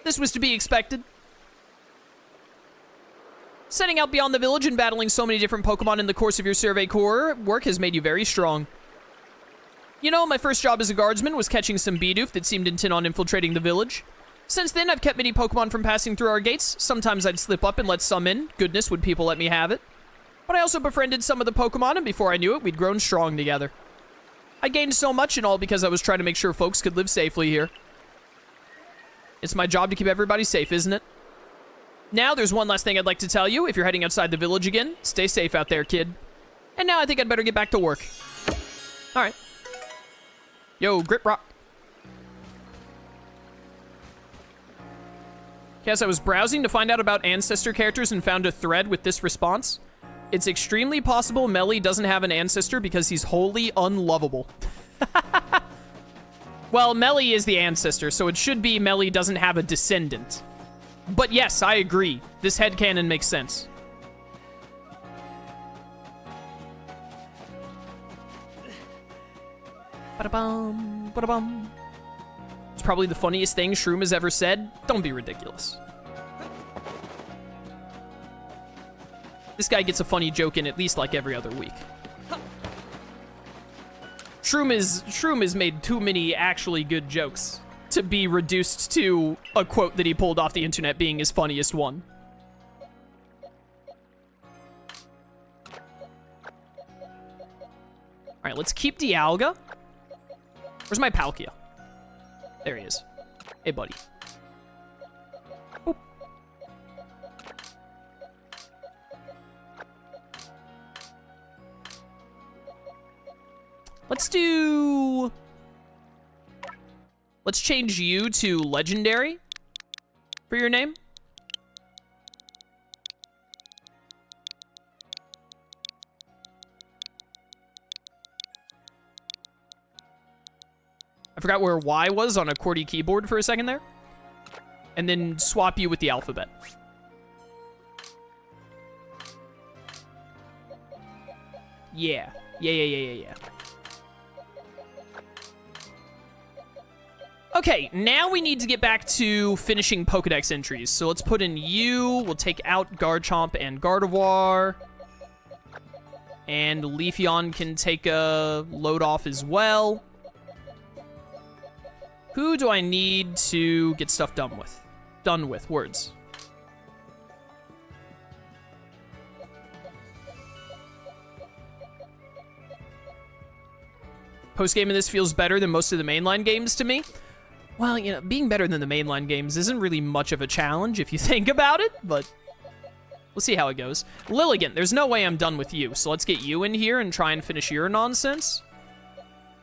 This was to be expected. Setting out beyond the village and battling so many different Pokemon in the course of your Survey Corps work has made you very strong. You know, my first job as a guardsman was catching some Bidoof that seemed intent on infiltrating the village. Since then, I've kept many Pokemon from passing through our gates. Sometimes I'd slip up and let some in. Goodness, would people let me have it. But I also befriended some of the Pokemon, and before I knew it, we'd grown strong together. I gained so much, and all because I was trying to make sure folks could live safely here. It's my job to keep everybody safe, isn't it? Now, there's one last thing I'd like to tell you. If you're heading outside the village again, stay safe out there, kid. And now I think I'd better get back to work. Alright. Yo, Grip Rock. Yes, I was browsing to find out about ancestor characters and found a thread with this response. It's extremely possible Melly doesn't have an ancestor because he's wholly unlovable. Well, Melly is the ancestor, so it should be Melly doesn't have a descendant. But yes, I agree. This headcanon makes sense. Ba-da-bum, ba-da-bum. It's probably the funniest thing Shroom has ever said. Don't be ridiculous. This guy gets a funny joke in at least like every other week. Shroom has made too many actually good jokes to be reduced to a quote that he pulled off the internet being his funniest one. Alright, let's keep Dialga. Where's my Palkia? There he is. Hey, buddy. Boop. Let's change you to Legendary for your name. I forgot where Y was on a QWERTY keyboard for a second there. And then swap you with the alphabet. Yeah. Yeah. Okay, now we need to get back to finishing Pokedex entries. So let's put in you. We'll take out Garchomp and Gardevoir. And Leafeon can take a load off as well. Who do I need to get stuff done with? Done with, words. Post-game in this feels better than most of the mainline games to me. Well, you know, being better than the mainline games isn't really much of a challenge if you think about it, but we'll see how it goes. Lilligant, there's no way I'm done with you, so let's get you in here and try and finish your nonsense.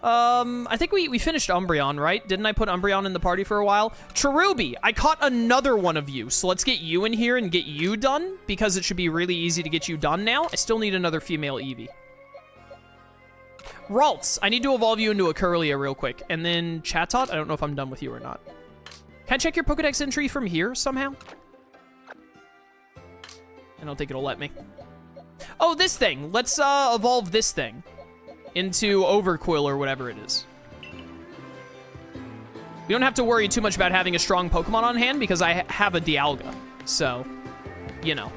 I think we finished Umbreon, right? Didn't I put Umbreon in the party for a while? Cherubi, I caught another one of you, so let's get you in here and get you done, because it should be really easy to get you done now. I still need another female Eevee. Ralts, I need to evolve you into a Kirlia real quick. And then Chatot, I don't know if I'm done with you or not. Can I check your Pokedex entry from here somehow? I don't think it'll let me. Oh, this thing. Let's evolve this thing into Overquill or whatever it is. We don't have to worry too much about having a strong Pokemon on hand because I have a Dialga. So, you know.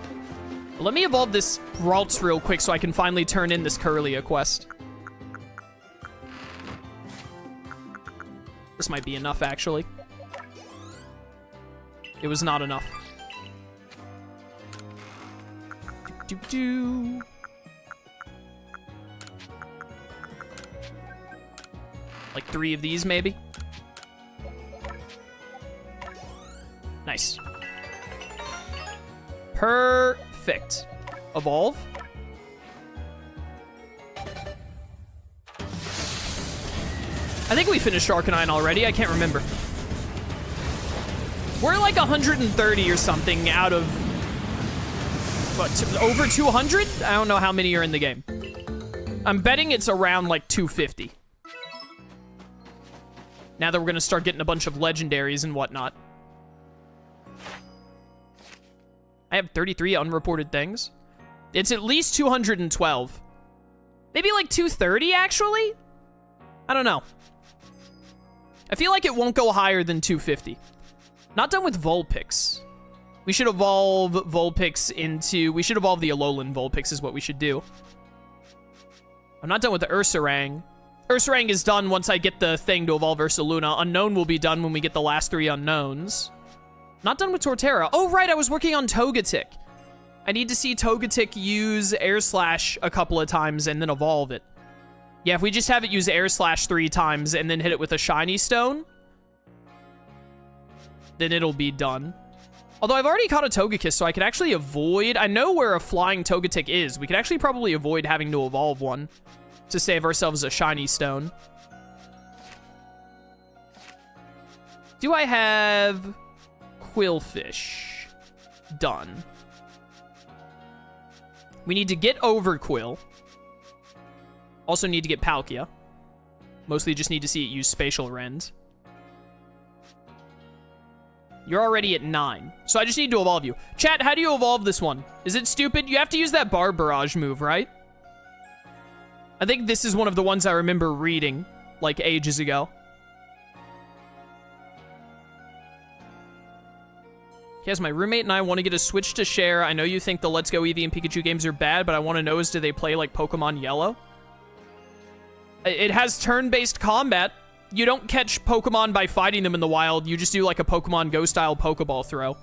Let me evolve this Ralts real quick so I can finally turn in this Kirlia quest. This might be enough, actually. It was not enough. Like 3 of these, maybe? Nice. Perfect. Evolve. I think we finished Arcanine already. I can't remember. We're like 130 or something out of... what, over 200? I don't know how many are in the game. I'm betting it's around like 250. Now that we're going to start getting a bunch of legendaries and whatnot. I have 33 unreported things. It's at least 212. Maybe like 230, actually? I don't know. I feel like it won't go higher than 250. Not done with Vulpix. We should evolve Vulpix into... We should evolve the Alolan Vulpix is what we should do. I'm not done with the Ursaring. Ursaring is done once I get the thing to evolve Ursaluna. Unknown will be done when we get the last 3 unknowns. Not done with Torterra. Oh, right, I was working on Togetic. I need to see Togetic use Air Slash a couple of times and then evolve it. Yeah, if we just have it use Air Slash 3 times and then hit it with a Shiny Stone, then it'll be done. Although I've already caught a Togekiss, so I could actually avoid... I know where a flying Togetic is. We could actually probably avoid having to evolve one to save ourselves a Shiny Stone. Do I have Quillfish? Done. We need to get Overquill. Also need to get Palkia. Mostly just need to see it use Spatial Rend. You're already at 9. So I just need to evolve you. Chat, how do you evolve this one? Is it stupid? You have to use that Bar Barrage move, right? I think this is one of the ones I remember reading, like, ages ago. Yes, my roommate and I want to get a Switch to share. I know you think the Let's Go Eevee and Pikachu games are bad, but I want to know is do they play like Pokemon Yellow? It has turn-based combat. You don't catch Pokemon by fighting them in the wild. You just do like a Pokemon Go-style Pokeball throw.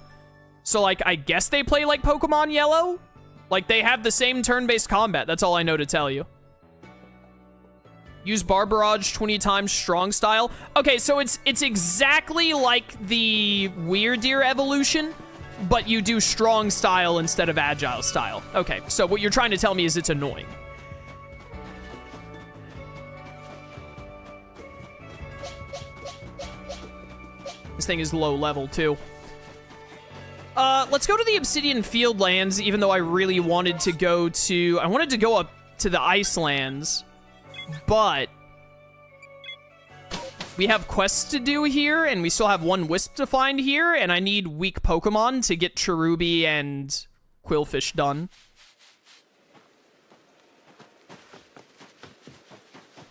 So, like, I guess they play like Pokemon Yellow? Like, they have the same turn-based combat. That's all I know to tell you. Use Bar Barrage 20 times strong style. Okay, so it's exactly like the Weirdeer evolution, but you do strong style instead of agile style. Okay, so what you're trying to tell me is it's annoying. This thing is low level, too. Let's go to the Obsidian Fieldlands, even though I really wanted to go to... I wanted to go up to the Icelands, but... we have quests to do here, and we still have one Wisp to find here, and I need weak Pokemon to get Cherubi and Quillfish done.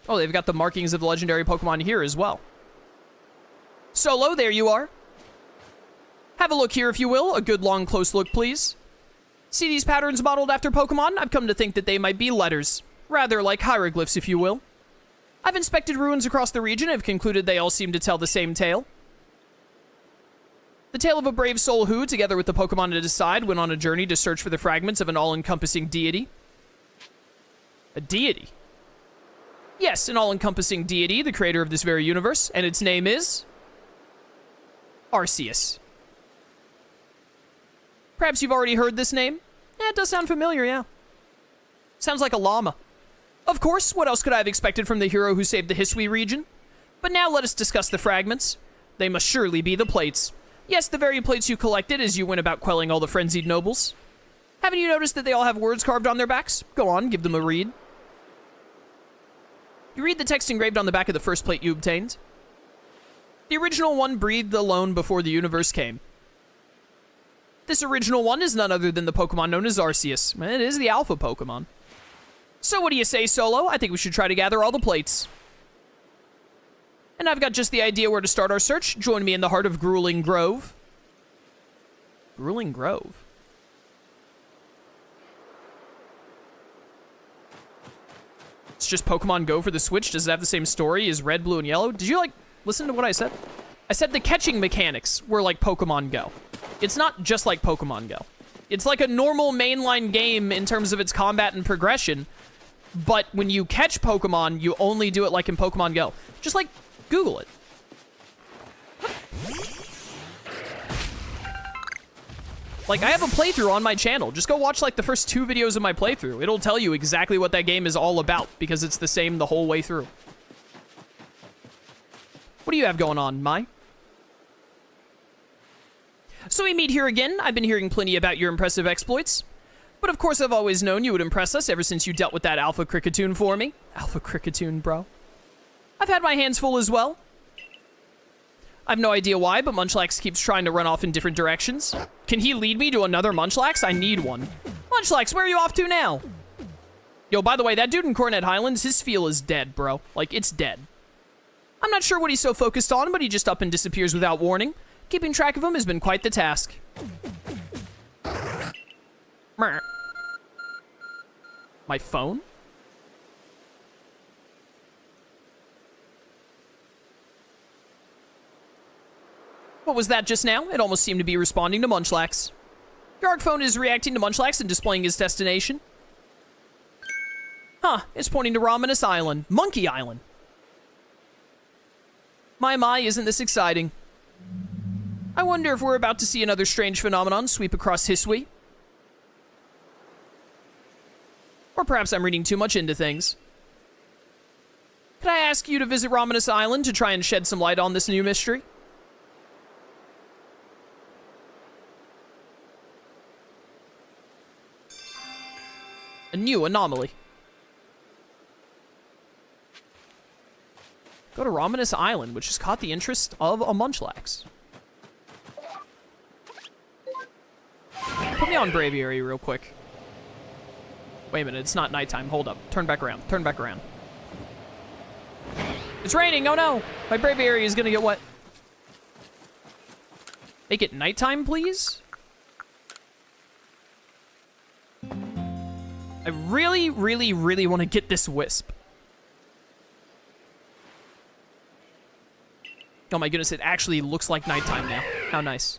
Oh, they've got the markings of the legendary Pokemon here as well. Solo, there you are. Have a look here, if you will. A good, long, close look, please. See these patterns modeled after Pokemon? I've come to think that they might be letters. Rather like hieroglyphs, if you will. I've inspected ruins across the region and have concluded they all seem to tell the same tale. The tale of a brave soul who, together with the Pokemon at his side, went on a journey to search for the fragments of an all-encompassing deity. A deity? Yes, an all-encompassing deity, the creator of this very universe, and its name is... Arceus. Perhaps you've already heard this name? It does sound familiar, yeah. Sounds like a llama. Of course, what else could I have expected from the hero who saved the Hisui region? But now let us discuss the fragments. They must surely be the plates. Yes, the very plates you collected as you went about quelling all the frenzied nobles. Haven't you noticed that they all have words carved on their backs? Go on, give them a read. You read the text engraved on the back of the first plate you obtained. The original one breathed alone before the universe came. This original one is none other than the Pokemon known as Arceus. It is the alpha Pokemon. So what do you say, Solo? I think we should try to gather all the plates. And I've got just the idea where to start our search. Join me in the heart of Grueling Grove. Grueling Grove? It's just Pokemon Go for the Switch. Does it have the same story as Red, Blue, and Yellow? Did you, like, listen to what I said? I said the catching mechanics were like Pokemon Go. It's not just like Pokemon Go. It's like a normal mainline game in terms of its combat and progression, but when you catch Pokemon, you only do it like in Pokemon Go. Just, like, Google it. Like, I have a playthrough on my channel. Just go watch, like, the first 2 videos of my playthrough. It'll tell you exactly what that game is all about, because it's the same the whole way through. What do you have going on, Mai? So we meet here again. I've been hearing plenty about your impressive exploits. But of course I've always known you would impress us ever since you dealt with that Alpha Kricketune for me. Alpha Kricketune, bro. I've had my hands full as well. I've no idea why, but Munchlax keeps trying to run off in different directions. Can he lead me to another Munchlax? I need one. Munchlax, where are you off to now? Yo, by the way, that dude in Coronet Highlands, his feel is dead, bro. Like, it's dead. I'm not sure what he's so focused on, but he just up and disappears without warning. Keeping track of them has been quite the task. Mer. My phone? What was that just now? It almost seemed to be responding to Munchlax. Your ARC phone is reacting to Munchlax and displaying his destination. Huh, it's pointing to Raminus Island. Monkey Island. My, isn't this exciting? I wonder if we're about to see another strange phenomenon sweep across Hisui. Or perhaps I'm reading too much into things. Could I ask you to visit Raminus Island to try and shed some light on this new mystery? A new anomaly. Go to Raminus Island, which has caught the interest of a Munchlax. Put me on Braviary real quick. Wait a minute, it's not nighttime. Hold up. Turn back around. Turn back around. It's raining! Oh no! My Braviary is gonna get wet. Make it nighttime, please? I really, really, really want to get this Wisp. Oh my goodness, it actually looks like nighttime now. How nice.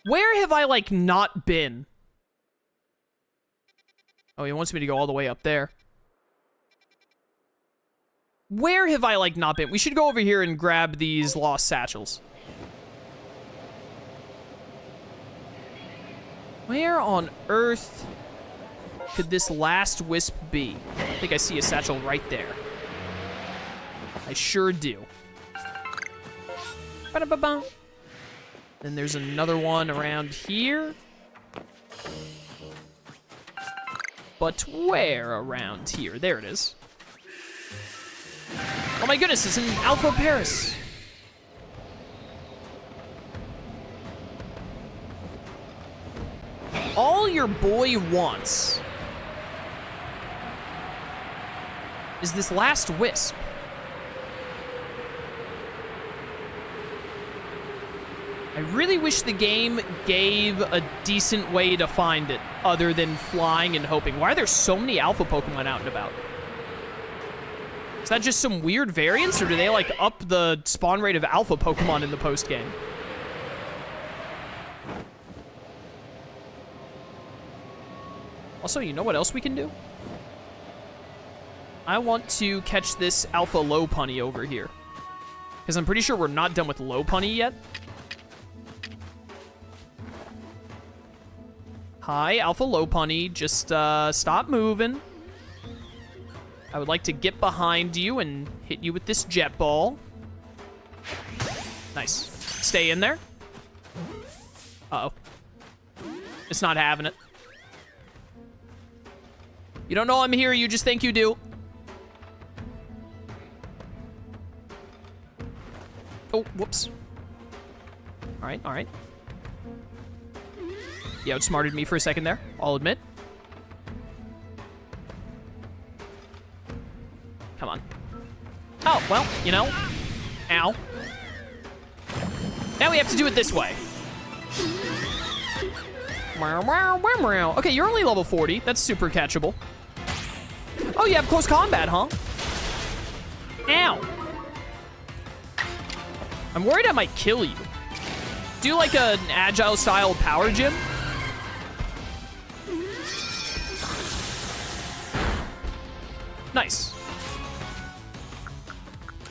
Where have I, like, not been? Oh, he wants me to go all the way up there. Where have I, like, not been? We should go over here and grab these lost satchels. Where on earth could this last Wisp be? I think I see a satchel right there. I sure do. Ba-da-ba-ba. Then there's another one around here. But where around here? There it is. Oh my goodness, it's in Alpha Paris. All your boy wants is this last Wisp. I really wish the game gave a decent way to find it, other than flying and hoping. Why are there so many Alpha Pokemon out and about? Is that just some weird variance, or do they, like, up the spawn rate of Alpha Pokemon in the post-game? Also, you know what else we can do? I want to catch this Alpha Lopunny over here. Because I'm pretty sure we're not done with Lopunny yet. Hi, Alpha Lopunny. Just, stop moving. I would like to get behind you and hit you with this jet ball. Nice. Stay in there. Uh-oh. It's not having it. You don't know I'm here, you just think you do. Oh, whoops. Alright, alright. You outsmarted me for a second there, I'll admit. Come on. Oh, well, you know. Ow. Now we have to do it this way. Okay, you're only level 40. That's super catchable. Oh, you have close combat, huh? Ow. I'm worried I might kill you. Do like an agile style power gym? Nice.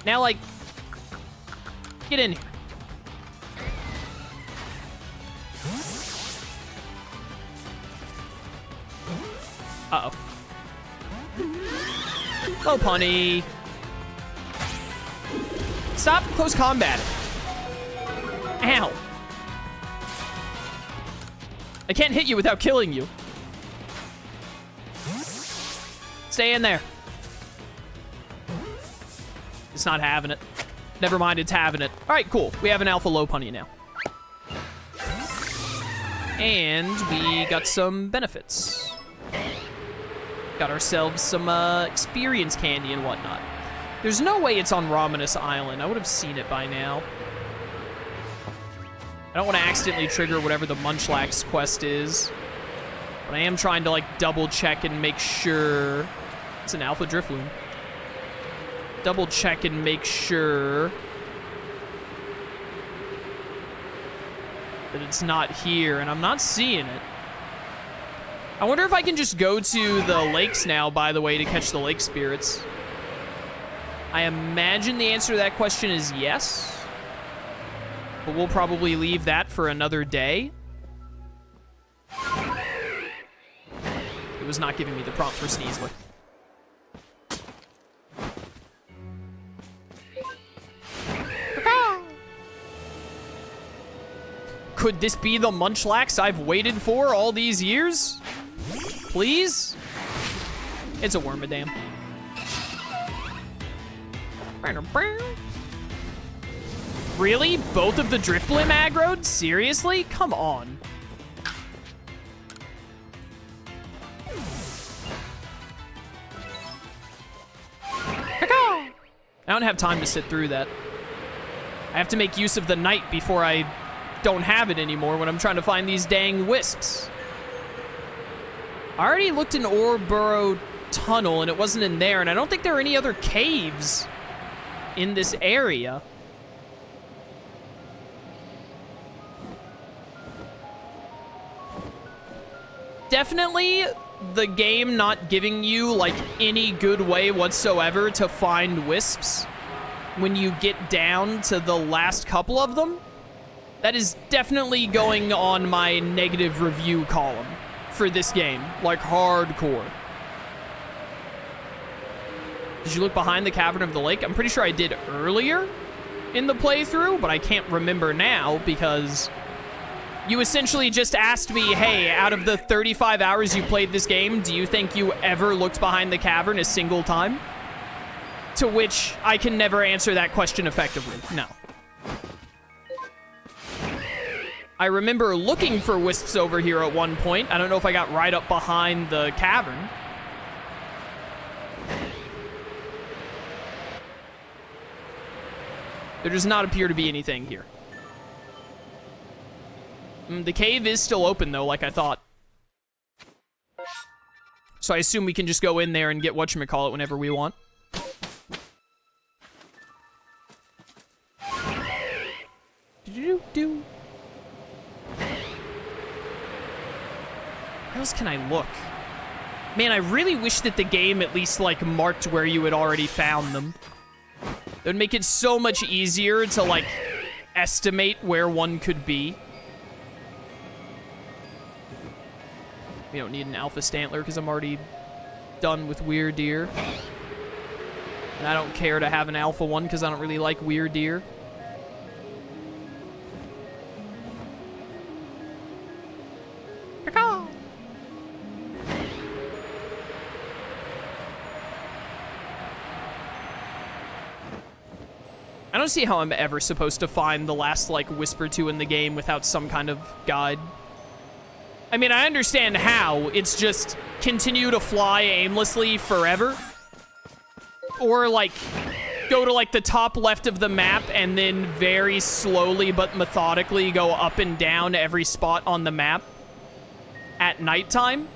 Now, like, get in here. Uh-oh. Lopunny. Stop close combat. Ow. I can't hit you without killing you. Stay in there. It's not having it. Never mind, it's having it. All right, cool. We have an Alpha Lopunny now. And we got some benefits. Got ourselves some experience candy and whatnot. There's no way it's on Raminus Island. I would have seen it by now. I don't want to accidentally trigger whatever the Munchlax quest is. But I am trying to, like, double check and make sure... It's an Alpha Drifloon. Double check and make sure... that it's not here, and I'm not seeing it. I wonder if I can just go to the lakes now, by the way, to catch the lake spirits. I imagine the answer to that question is yes. But we'll probably leave that for another day. It was not giving me the prompt for Sneasler. Could this be the Munchlax I've waited for all these years? Please? It's a Wormadam. Really? Both of the Drifblim aggroed? Seriously? Come on. I don't have time to sit through that. I have to make use of the night before I don't have it anymore when I'm trying to find these dang wisps. I already looked in Ouroboros Tunnel and it wasn't in there, and I don't think there are any other caves in this area. Definitely the game not giving you, like, any good way whatsoever to find wisps when you get down to the last couple of them. That is definitely going on my negative review column for this game, like hardcore. Did you look behind the Cavern of the Lake? I'm pretty sure I did earlier in the playthrough, but I can't remember now because you essentially just asked me, hey, out of the 35 hours you played this game, do you think you ever looked behind the cavern a single time? To which I can never answer that question effectively. No. I remember looking for wisps over here at one point. I don't know if I got right up behind the cavern. There does not appear to be anything here. The cave is still open, though, like I thought. So I assume we can just go in there and get whatchamacallit whenever we want. Do-do-do. Where else can I look? Man, I really wish that the game at least, like, marked where you had already found them. It would make it so much easier to, like, estimate where one could be. We don't need an Alpha Stantler because I'm already done with Weird Deer. And I don't care to have an Alpha one because I don't really like Weird Deer. I don't see how I'm ever supposed to find the last, like, Whisper 2 in the game without some kind of guide. I mean, I understand how. It's just continue to fly aimlessly forever. Or, like, go to, like, the top left of the map and then very slowly but methodically go up and down every spot on the map at nighttime.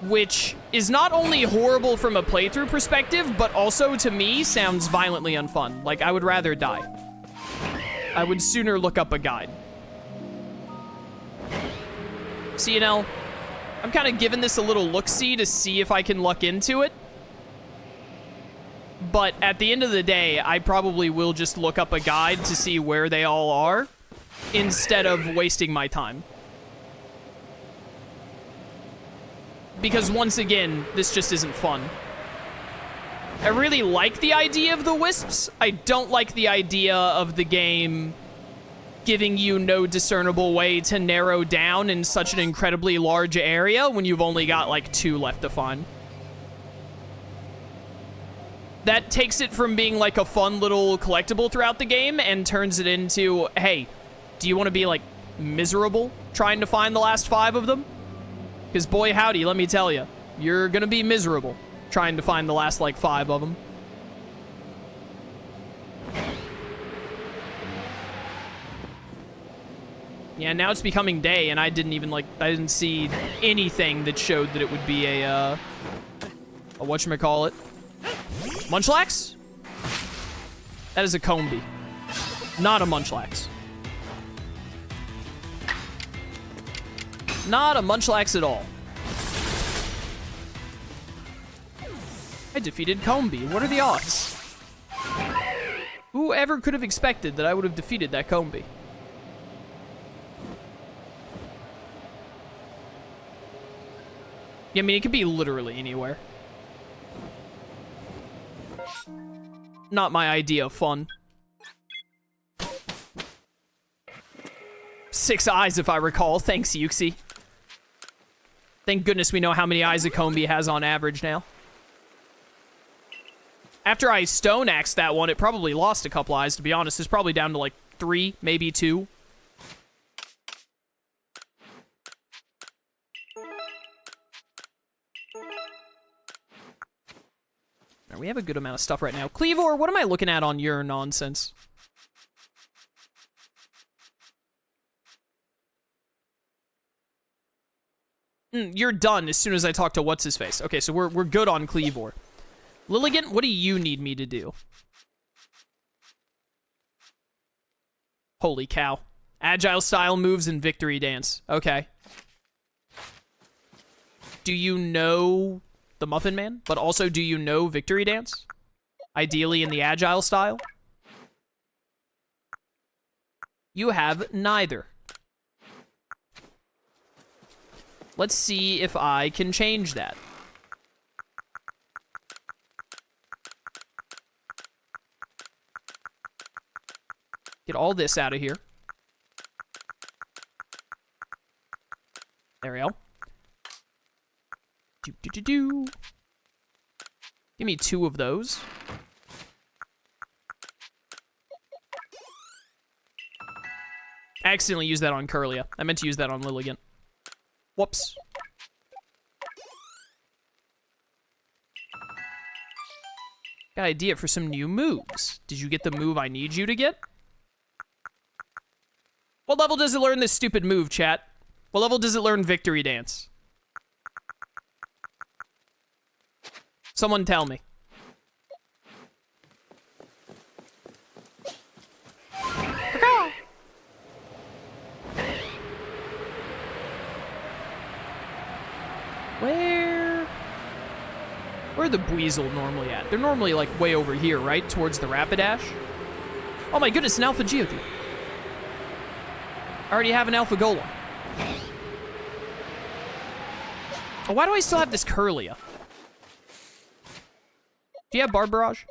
Which is not only horrible from a playthrough perspective, but also, to me, sounds violently unfun. Like, I would rather die. I would sooner look up a guide. So, you know, I'm kind of giving this a little look-see to see if I can luck into it. But at the end of the day, I probably will just look up a guide to see where they all are instead of wasting my time. Because once again, this just isn't fun. I really like the idea of the wisps. I don't like the idea of the game giving you no discernible way to narrow down in such an incredibly large area when you've only got, like, 2 left to find. That takes it from being, like, a fun little collectible throughout the game and turns it into, hey, do you want to be, like, miserable trying to find the last 5 of them? Because, boy, howdy, let me tell you, you're gonna be miserable trying to find the last, like, 5 of them. Yeah, now it's becoming day, and I didn't see anything that showed that it would be a whatchamacallit. Munchlax? That is a Combi. Not a Munchlax. Not a Munchlax at all. I defeated Combi. What are the odds? Whoever could have expected that I would have defeated that Combi? Yeah, I mean, it could be literally anywhere. Not my idea of fun. 6 eyes, if I recall. Thanks, Yuxi. Thank goodness we know how many eyes a Combi has on average now. After I Stone Axed that one, it probably lost a couple eyes, to be honest. It's probably down to like 3, maybe 2. We have a good amount of stuff right now. Cleavor, what am I looking at on your nonsense? You're done as soon as I talk to what's-his-face. Okay, so we're good on Cleavor. Lilligant, what do you need me to do? Holy cow. Agile style moves and victory dance. Okay. Do you know the Muffin Man? But also, do you know victory dance? Ideally in the agile style? You have neither. Let's see if I can change that. Get all this out of here. There we go. Do. Give me 2 of those. I accidentally used that on Curlia. I meant to use that on Lilligant. Whoops. Got an idea for some new moves. Did you get the move I need you to get? What level does it learn this stupid move, chat? What level does it learn Victory Dance? Someone tell me. Where are the Buizel normally at? They're normally, like, way over here, right? Towards the Rapidash? Oh my goodness, an Alpha Geodude. I already have an Alpha Golem. Oh, why do I still have this Curlia? Do you have Barb Barrage?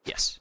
Yes.